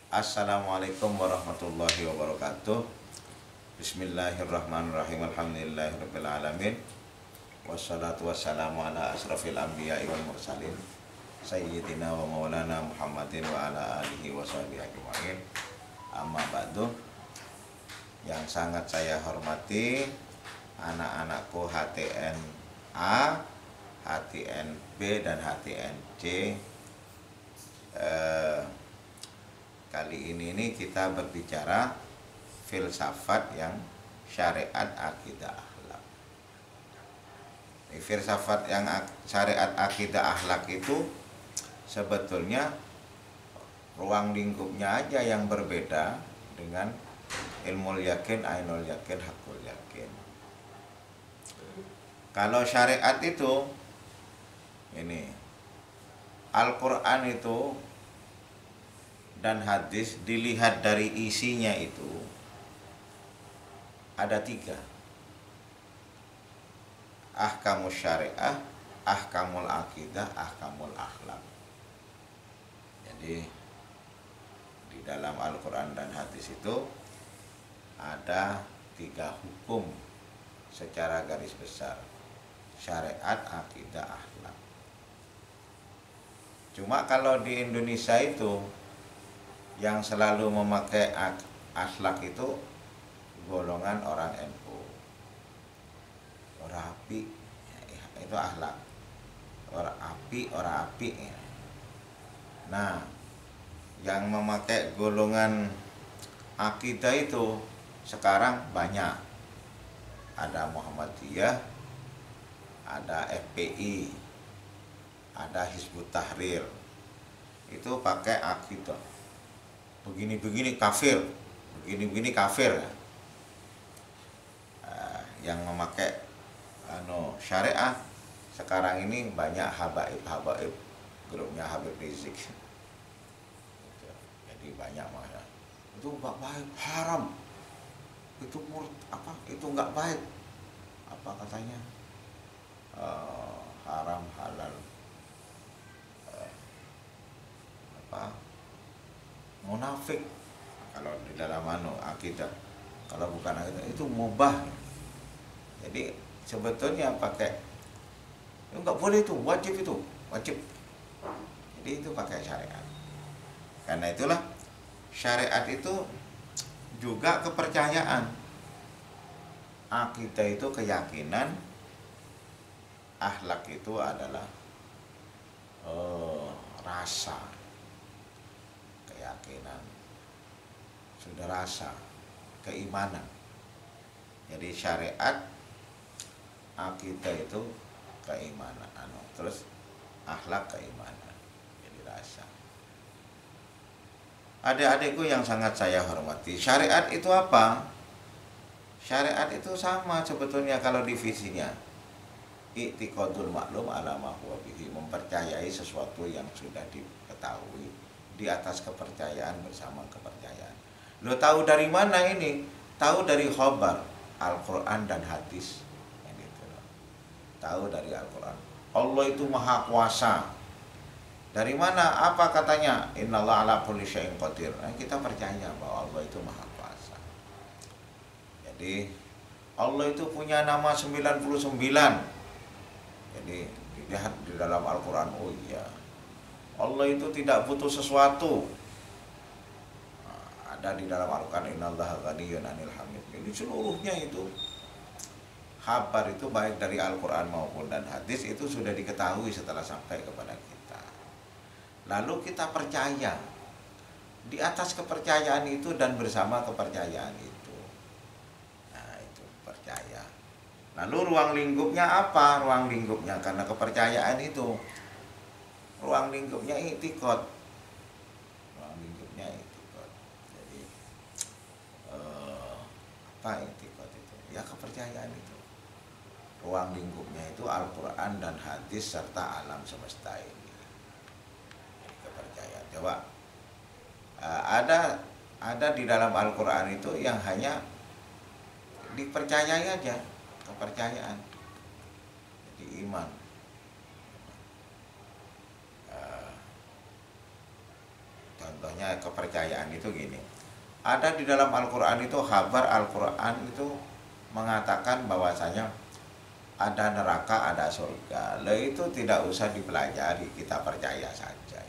Assalamualaikum warahmatullahi wabarakatuh. Bismillahirrahmanirrahim. Alhamdulillahirabbil alamin. Wassalatu wassalamu ala asrafil anbiya'i wal mursalin sayyidina wa maulana Muhammadin wa ala alihi wa sahbihi ajma'in. Amma ba'du. Yang sangat saya hormati anak-anakku HTNA, HTNB dan HTNC. Kali ini kita berbicara filsafat yang syariat akidah akhlak. Filsafat yang syariat akidah akhlak itu sebetulnya ruang lingkupnya aja yang berbeda dengan ilmul yakin, ainul yakin, hakul yakin. Kalau syariat itu ini Al-Quran itu dan hadis dilihat dari isinya itu ada 3: ahkamus syariah, ahkamul akidah, ahkamul akhlak. Jadi di dalam Al-Quran dan hadis itu ada 3 hukum secara garis besar: syariat, akidah, akhlak. Cuma kalau di Indonesia itu yang selalu memakai akhlak itu golongan orang NU. Orang api itu akhlak. Orang api. Nah, yang memakai golongan akidah itu sekarang banyak. Ada Muhammadiyah, ada FPI, ada Hizbut Tahrir. Itu pakai akidah. Begini-begini kafir, begini-begini kafir. Yang memakai syariah sekarang ini banyak habaib, grupnya Habib Rizik. Jadi banyak malah itu nggak baik, haram, itu itu nggak baik, apa katanya, haram, halal, munafik kalau di dalam akidah. Kalau bukan akidah itu mubah. Jadi sebetulnya pakai itu nggak boleh, itu wajib, jadi itu pakai syariat. Karena itulah syariat itu juga kepercayaan. Akidah itu keyakinan, akhlak itu adalah rasa, keyakinan, sudah rasa, keimanan. Jadi syariat, akidah itu keimanan, terus akhlak keimanan, jadi rasa. Adik-adikku yang sangat saya hormati, syariat itu apa? Syariat itu sama sebetulnya kalau divisinya. I'tiqadul maklum ala ma huwa bihi, mempercayai sesuatu yang sudah diketahui di atas kepercayaan bersama kepercayaan. Lo tahu dari mana ini? Tahu dari khobar Al-Quran dan hadis. Gitu. Tahu dari Al-Quran. Allah itu maha kuasa. Dari mana? Apa katanya? Innallaha ala kulli syai'in qadir. Nah, kita percaya bahwa Allah itu maha kuasa. Jadi Allah itu punya nama 99. Jadi dilihat di dalam Al-Quran, oh iya, Allah itu tidak butuh sesuatu. Ada di dalam Al-Quran, innallaha ghaniyyun 'anil hamid. Jadi seluruhnya itu kabar itu baik dari Al-Quran maupun dan hadis itu sudah diketahui setelah sampai kepada kita. Lalu kita percaya di atas kepercayaan itu dan bersama kepercayaan itu. Nah, itu percaya. Lalu ruang lingkupnya apa? Ruang lingkupnya karena kepercayaan itu, ruang lingkupnya i'tiqad. Ruang lingkupnya i'tiqad. Jadi apa i'tiqad itu? Ya kepercayaan itu. Ruang lingkupnya itu Al-Quran dan hadis serta alam semesta ini. Jadi kepercayaan. Coba ada di dalam Al-Quran itu yang hanya dipercayai aja, kepercayaan. Jadi iman. contohnya kepercayaan itu gini. Ada di dalam Al-Quran itu, kabar Al-Quran itu mengatakan bahwasanya ada neraka, ada surga. Lah itu tidak usah dipelajari, kita percaya saja.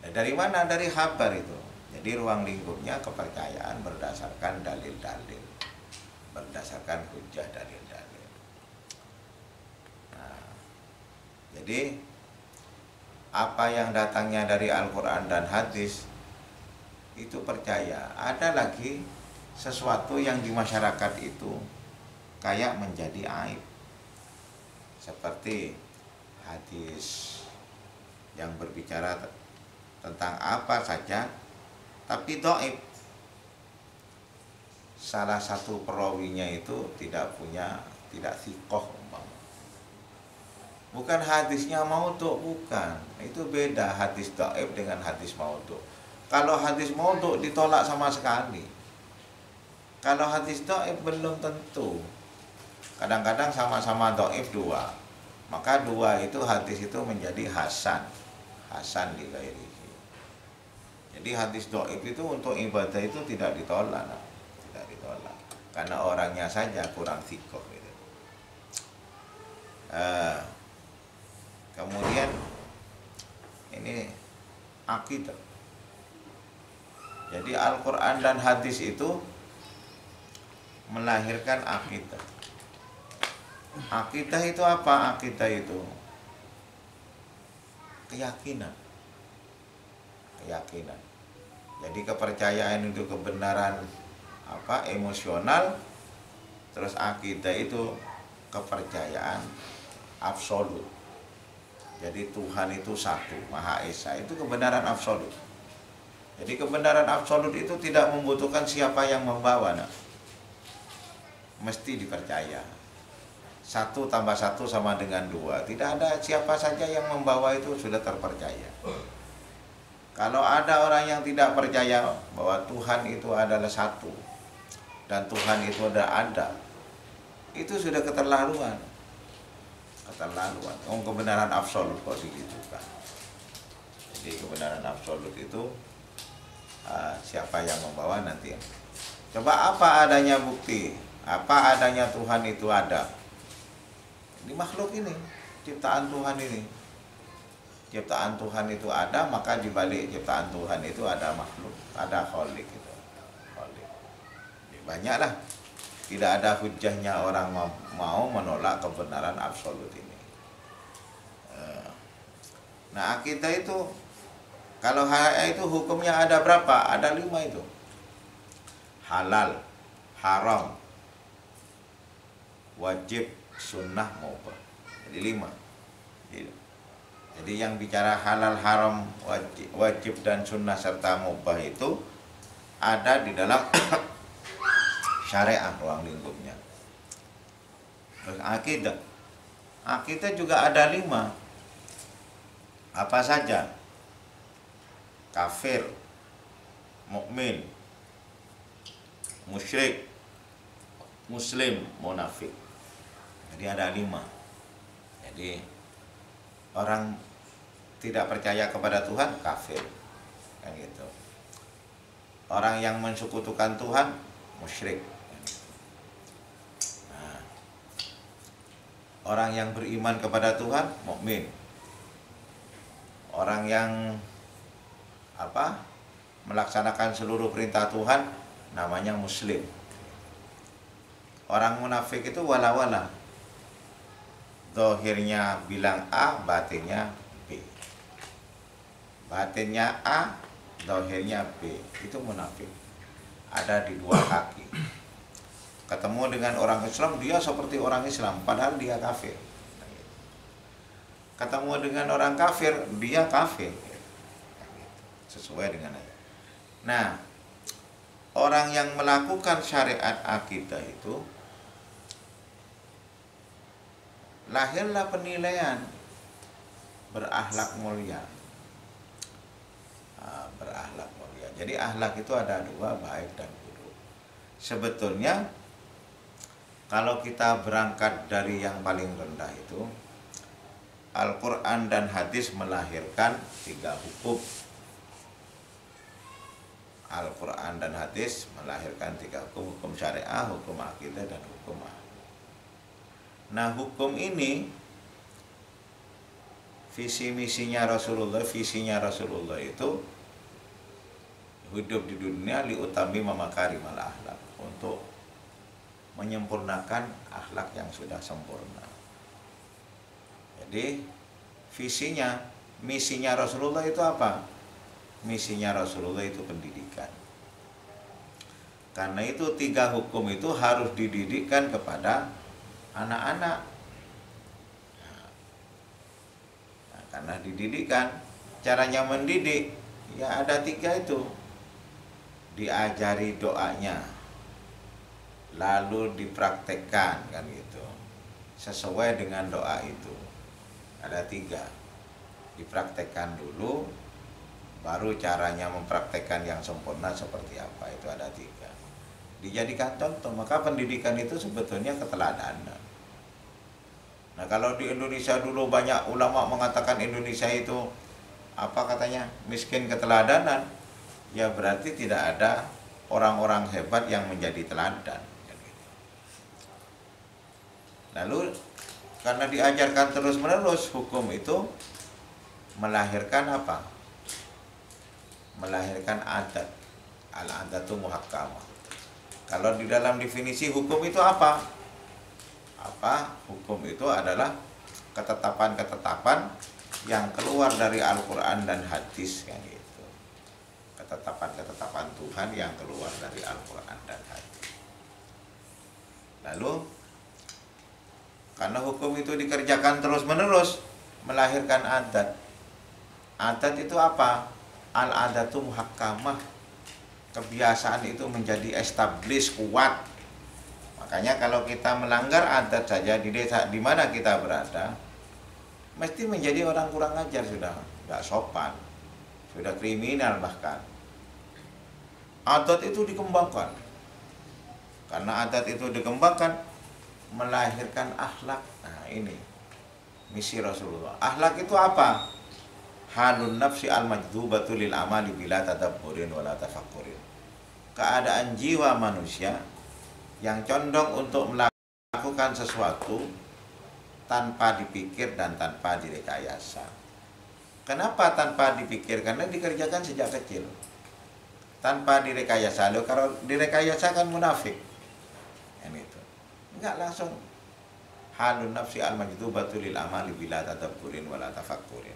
Nah, dari mana? Dari kabar itu. Jadi ruang lingkupnya kepercayaan berdasarkan dalil-dalil, berdasarkan hujah dalil-dalil. Nah, jadi apa yang datangnya dari Al-Quran dan hadis itu percaya. Ada lagi sesuatu yang di masyarakat itu kayak menjadi aib, seperti hadis yang berbicara tentang apa saja tapi dhaif. Salah satu perawinya itu tidak thiqah, bukan hadisnya maudhu, bukan. Itu beda hadis dhaif dengan hadis maudhu. Kalau hadis maudhu ditolak sama sekali. Kalau hadis dhaif belum tentu. Kadang-kadang sama-sama dhaif dua, maka dua itu hadis itu menjadi hasan li ghairihi. Jadi hadis dhaif itu untuk ibadah itu tidak ditolak, karena orangnya saja kurang thiqah gitu. Kemudian ini akidah. Jadi Al-Quran dan hadis itu melahirkan akidah. Akidah itu apa? Akidah itu keyakinan. Jadi kepercayaan itu kebenaran emosional, terus akidah itu kepercayaan absolut. Jadi Tuhan itu satu, Maha Esa, itu kebenaran absolut. Jadi kebenaran absolut itu tidak membutuhkan siapa yang membawa, mesti dipercaya. 1 + 1 sama dengan 2. Tidak ada siapa saja yang membawa, itu sudah terpercaya. Kalau ada orang yang tidak percaya bahwa Tuhan itu adalah satu dan Tuhan itu ada, itu sudah keterlaluan. Kebenaran absolut kok digitukan. Jadi kebenaran absolut itu siapa yang membawa nanti. Coba apa adanya bukti, apa adanya Tuhan itu ada di makhluk ini, ciptaan Tuhan ini. Ciptaan Tuhan itu ada, maka di balik ciptaan Tuhan itu ada makhluk, ada khalik itu. Banyaklah. Tidak ada hujahnya orang mau menolak kebenaran absolut ini. Nah, akidah itu, kalau itu hukumnya ada berapa? Ada 5 itu. Halal, haram, wajib, sunnah, mubah. Jadi 5. Jadi yang bicara halal, haram, wajib dan sunnah serta mubah itu ada di dalam syariat ruang lingkupnya. Terus akidah. Akidah juga ada 5. Apa saja? Kafir, mukmin, musyrik, muslim, munafik. Jadi ada 5. Jadi orang tidak percaya kepada Tuhan kafir, kan gitu. Orang yang mensekutukan Tuhan musyrik. Nah, orang yang beriman kepada Tuhan mukmin. Orang yang melaksanakan seluruh perintah Tuhan namanya muslim. Orang munafik itu wala-wala. Zahirnya bilang A, batinnya B. Batinnya A, zahirnya B. Itu munafik. Ada di 2 kaki. Ketemu dengan orang Islam, dia seperti orang Islam, padahal dia kafir. Ketemu dengan orang kafir, dia kafir. Sesuai dengan ayat. Nah, orang yang melakukan syariat akidah itu lahirlah penilaian berakhlak mulia. Berakhlak mulia. Jadi akhlak itu ada 2, baik dan buruk. Sebetulnya kalau kita berangkat dari yang paling rendah itu, Al-Quran dan hadis melahirkan 3 hukum. Al-Quran dan hadis melahirkan 3 hukum: hukum syariah, hukum akidah, dan hukum akhlak. Nah, hukum ini visinya Rasulullah itu hidup di dunia liutami mamakarimal akhlak, untuk menyempurnakan akhlak yang sudah sempurna. Jadi misinya Rasulullah itu apa? Misinya Rasulullah itu pendidikan. Karena itu 3 hukum itu harus dididikkan kepada anak-anak. Nah, karena dididikkan, caranya mendidik ya ada 3 itu. Diajari doanya, lalu dipraktekkan, kan gitu, sesuai dengan doa itu. Ada 3. Dipraktekkan dulu, baru caranya mempraktekkan yang sempurna seperti apa, itu ada 3. Dijadikan contoh. Maka pendidikan itu sebetulnya keteladanan. Nah, kalau di Indonesia dulu banyak ulama mengatakan Indonesia itu apa katanya, miskin keteladanan, ya berarti tidak ada orang-orang hebat yang menjadi teladan. Lalu karena diajarkan terus-menerus, hukum itu melahirkan apa? Melahirkan adat. Al-adatu muhakkamah. Kalau di dalam definisi hukum itu apa? Hukum itu adalah ketetapan-ketetapan yang keluar dari Al-Quran dan hadis, kan gitu. Ketetapan-ketetapan Tuhan yang keluar dari Al-Quran dan hadis. Lalu karena hukum itu dikerjakan terus-menerus, melahirkan adat. Adat itu apa? Al-adatu muhakkamah. Kebiasaan itu menjadi established, kuat. Makanya kalau kita melanggar adat saja di desa di mana kita berada, mesti menjadi orang kurang ajar, sudah nggak sopan, sudah kriminal bahkan. Adat itu dikembangkan. Karena adat itu dikembangkan, melahirkan akhlak. Nah, ini misi Rasulullah. Akhlak itu apa? Halun nafsi al-majdubatu lil amali bila tadabburin wala tafakkurin. Keadaan jiwa manusia yang condong untuk melakukan sesuatu tanpa dipikir dan tanpa direkayasa. Kenapa tanpa dipikir? Karena dikerjakan sejak kecil. Tanpa direkayasa. Loh, kalau direkayasa kan munafik. Yang itu. Enggak langsung. Halun nafsi al-majdubatu lil amali bila tadabburin wala tafakkurin.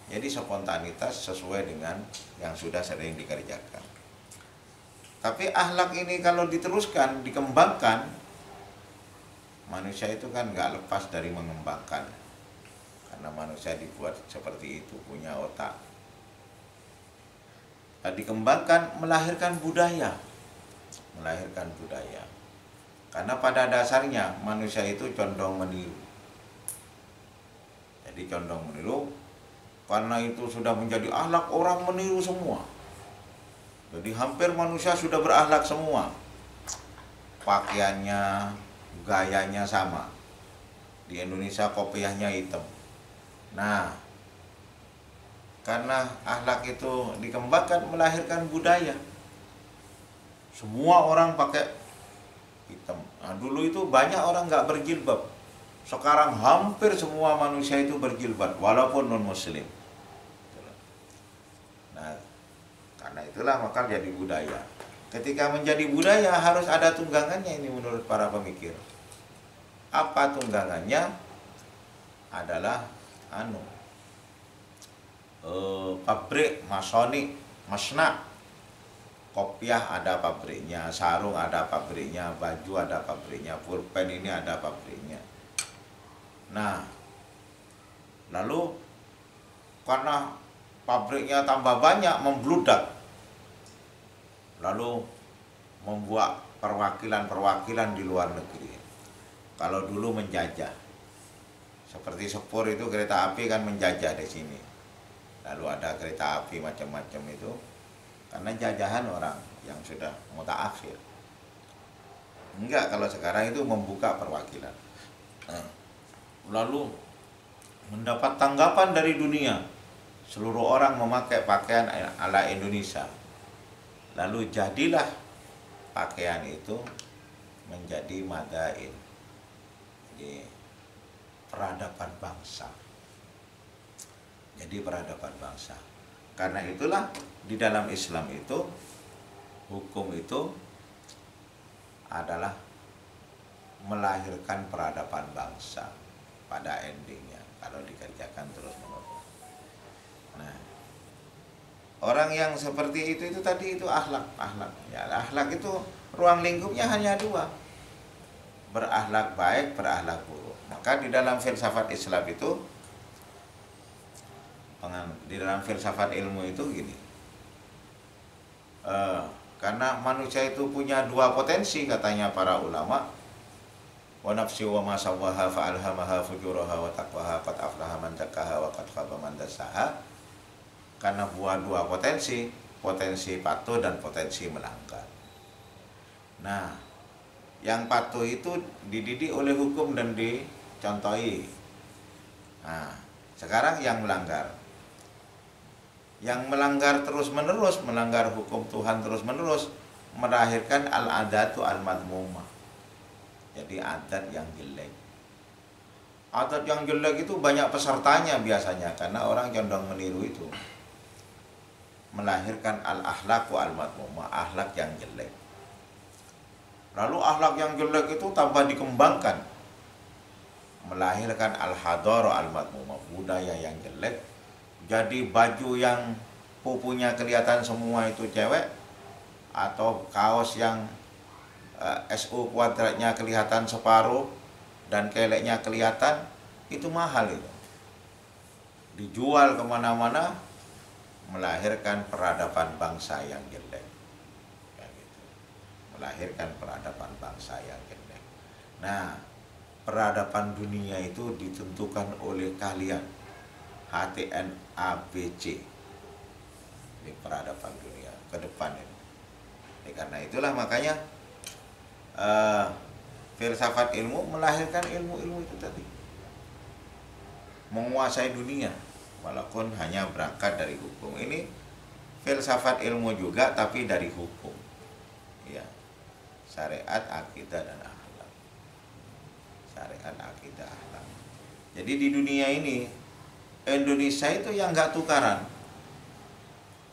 Jadi spontanitas sesuai dengan yang sudah sering dikerjakan. Tapi akhlak ini kalau diteruskan, dikembangkan, manusia itu kan nggak lepas dari mengembangkan. Karena manusia dibuat seperti itu, punya otak. Nah, dikembangkan, melahirkan budaya. Melahirkan budaya. Karena pada dasarnya manusia itu condong meniru. Jadi condong meniru. Karena itu sudah menjadi akhlak, orang meniru semua. Jadi hampir manusia sudah berakhlak semua. Pakaiannya, gayanya sama. Di Indonesia kopiahnya hitam. Nah, karena akhlak itu dikembangkan, melahirkan budaya. Semua orang pakai hitam. Nah, dulu itu banyak orang nggak berjilbab. Sekarang hampir semua manusia itu berjilbab, walaupun non-muslim. Nah, karena itulah maka jadi budaya. Ketika menjadi budaya harus ada tunggangannya ini menurut para pemikir. Apa tunggangannya? Adalah pabrik masonik, masna. Kopiah ada pabriknya, sarung ada pabriknya, baju ada pabriknya, pulpen ini ada pabriknya. Nah, lalu karena pabriknya tambah banyak, membludak, lalu membuat perwakilan-perwakilan di luar negeri. Kalau dulu menjajah, seperti Sepur itu kereta api kan menjajah di sini. Lalu ada kereta api macam-macam itu, karena jajahan orang yang sudah mutaakhir. Enggak, kalau sekarang itu membuka perwakilan. Lalu mendapat tanggapan dari dunia. Seluruh orang memakai pakaian ala Indonesia. Lalu jadilah pakaian itu menjadi madain, jadi peradaban bangsa. Jadi peradaban bangsa. Karena itulah di dalam Islam itu hukum itu adalah melahirkan peradaban bangsa pada endingnya kalau dikerjakan terus menerus. Nah, orang yang seperti itu tadi itu akhlak. Ya, akhlak itu ruang lingkupnya hanya dua. Berakhlak baik, berakhlak buruk. Maka di dalam filsafat Islam itu, di dalam filsafat ilmu itu gini. Karena manusia itu punya dua potensi katanya para ulama. Wa nafsi wa ma sawwaha fa alhamaha fujuraha wa taqwaha qad aflaha man zakkaha wa qad khaba man dassaha. Karena dua potensi patuh dan potensi melanggar. Nah, yang patuh itu dididik oleh hukum dan dicontohi. Nah, sekarang yang melanggar. Yang melanggar terus-menerus, melanggar hukum Tuhan terus-menerus, melahirkan al-adatu al-madmumah. Jadi adat yang jelek. Adat yang jelek itu banyak pesertanya biasanya, karena orang condong meniru itu. Melahirkan al-akhlaqu al-madmumah, akhlak yang jelek. Lalu akhlak yang jelek itu tambah dikembangkan, melahirkan al-hadara al-madmumah, budaya yang jelek. Jadi baju yang pupunya kelihatan semua itu cewek, atau kaos yang SU kuadratnya kelihatan separuh dan keleknya kelihatan, itu mahal itu. Dijual kemana-mana, melahirkan peradaban bangsa yang jelek. Melahirkan peradaban bangsa yang jelek. Nah, peradaban dunia itu ditentukan oleh kalian, HTNABC. Ini peradaban dunia ke depan ini. Karena itulah makanya filsafat ilmu melahirkan ilmu-ilmu itu tadi, menguasai dunia walaupun hanya berangkat dari hukum. Ini filsafat ilmu juga tapi dari hukum, ya, syariat, akidah, dan akhlak. Syariat, akidah, akhlak. Jadi di dunia ini Indonesia itu yang nggak tukaran,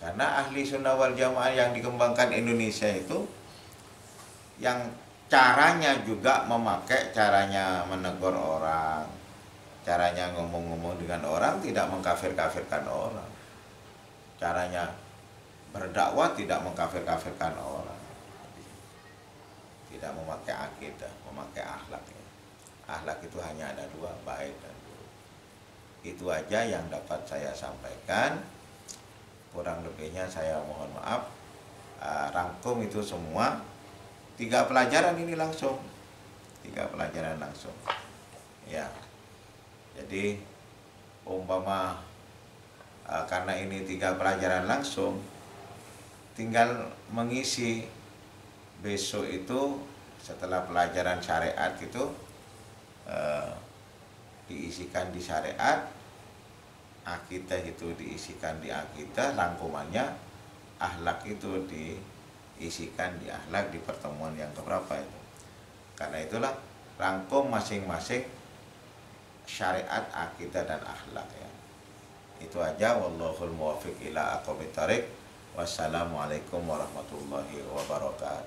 karena ahli sunnah wal jamaah yang dikembangkan Indonesia itu yang caranya juga memakai, caranya menegur orang, caranya ngomong-ngomong dengan orang, tidak mengkafir-kafirkan orang, caranya berdakwah tidak mengkafir-kafirkan orang, tidak memakai akidah, memakai akhlak. Akhlak itu hanya ada dua, baik dan buruk. Itu aja yang dapat saya sampaikan. Kurang lebihnya saya mohon maaf. Rangkum itu semua 3 pelajaran ini langsung, 3 pelajaran langsung, ya. Jadi umpama karena ini 3 pelajaran langsung, tinggal mengisi besok itu setelah pelajaran syariat itu diisikan di syariat, akidah itu diisikan di akidah, rangkumannya akhlak itu diisikan di akhlak di pertemuan yang keberapa itu. Karena itulah rangkum masing-masing syariat, akidah, dan akhlak, ya. Itu aja, wallahul muwaffiq ila aqwamit thariq. Wassalamualaikum warahmatullahi wabarakatuh.